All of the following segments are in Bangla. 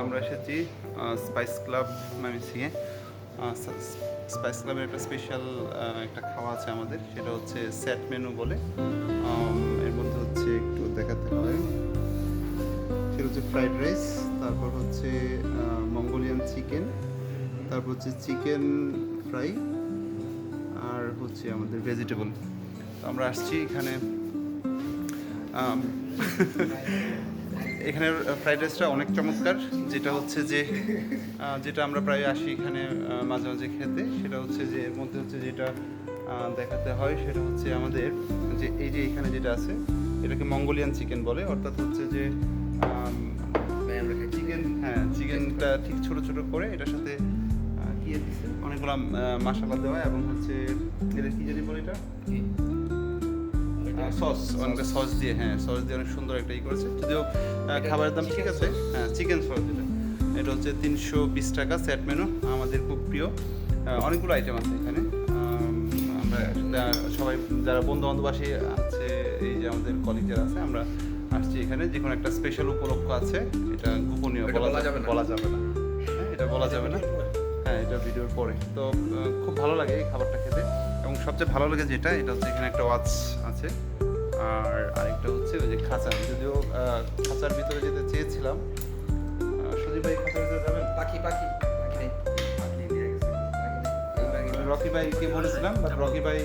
আমরা এসেছি স্পাইস ক্লাব ময়মনসিংহে। স্পাইস ক্লাবের একটা স্পেশাল একটা খাওয়া আছে আমাদের, সেটা হচ্ছে সেট মেনু বলে। এর মধ্যে হচ্ছে একটু দেখাতে হয়, সেটা হচ্ছে ফ্রাইড রাইস, তারপর হচ্ছে মঙ্গোলিয়ান চিকেন, তারপর হচ্ছে চিকেন ফ্রাই, আর হচ্ছে আমাদের ভেজিটেবল। তো আমরা আসছি এখানে। এখানের ফ্রাইড রাইসটা অনেক চমৎকার, যেটা হচ্ছে যে যেটা আমরা প্রায় আসি এখানে মাঝে মাঝে খেতে। সেটা হচ্ছে যে এর মধ্যে হচ্ছে যেটা দেখাতে হয় সেটা হচ্ছে আমাদের যে এই যে এখানে যেটা আছে এটাকে মঙ্গোলিয়ান চিকেন বলে, অর্থাৎ হচ্ছে যে চিকেন, হ্যাঁ চিকেনটা ঠিক ছোট ছোট করে এটার সাথে কি দিচ্ছে অনেকগুলো মশলা দেওয়া, এবং হচ্ছে এটা কি জানি বলে এটা সস, অনেকটা সস দিয়ে, হ্যাঁ সস দিয়ে অনেক সুন্দর একটা করেছে। যদিও খাবারের দাম ঠিক আছে, হ্যাঁ চিকেন সস এটা হচ্ছে 320 টাকা সেট মেনু, আমাদের খুব প্রিয়। অনেকগুলো আইটেম আছে এখানে। আমরা সবাই যারা বন্ধু বান্ধব আসি আছে, এই যে আমাদের কলিগরা আছে, আমরা আসছি এখানে যে কোনো একটা স্পেশাল উপলক্ষ আছে, এটা গোপনীয় বলা যাবে না, হ্যাঁ এটা বলা যাবে না, হ্যাঁ এটা ভিডিওর পরে। তো খুব ভালো লাগে এই খাবারটা খেতে, এবং সবচেয়ে ভালো লাগে যেটা এটা হচ্ছে এখানে একটা ওয়াচ আছে, আর আরেকটা হচ্ছে ওই যে খাঁচা। যদিও খাঁচার ভিতরে যেতে চেয়েছিলাম, সুদীপ ভাই খাঁচার ভিতরে যাবেন? রকি ভাইকে বলেছিলাম, বাট রকি ভাই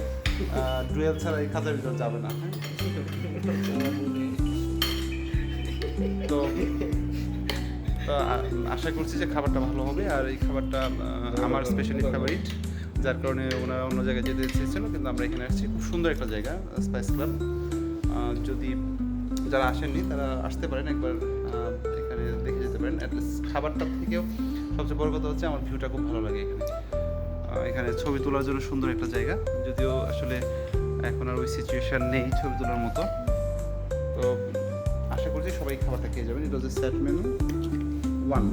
ডুয়েল ছাড়া এই খাঁচার ভিতরে যাবে না। তো আশা করছি যে খাবারটা ভালো হবে, আর এই খাবারটা আমার স্পেশালি ফেভারিট, যার কারণে ওনারা অন্য জায়গায় যেতে চেয়েছিল, কিন্তু আমরা এখানে আসছি। খুব সুন্দর একটা জায়গা স্পাইস ক্লাব। যদি যারা আসেননি তারা আসতে পারেন একবার, এখানে দেখে যেতে পারেন। অ্যাটলিস্ট খাবারটার থেকেও সবচেয়ে বড় কথা হচ্ছে আমার ভিউটা খুব ভালো লাগে এখানে। এখানে ছবি তোলার জন্য সুন্দর একটা জায়গা, যদিও আসলে এখন আর ওই সিচুয়েশান নেই ছবি তোলার মতো। তো আশা করছি সবাই খাবারটা খেয়ে যাবেন। এটা হচ্ছে সেট মেনু 1,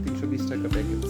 320 টাকা প্যাকেজ।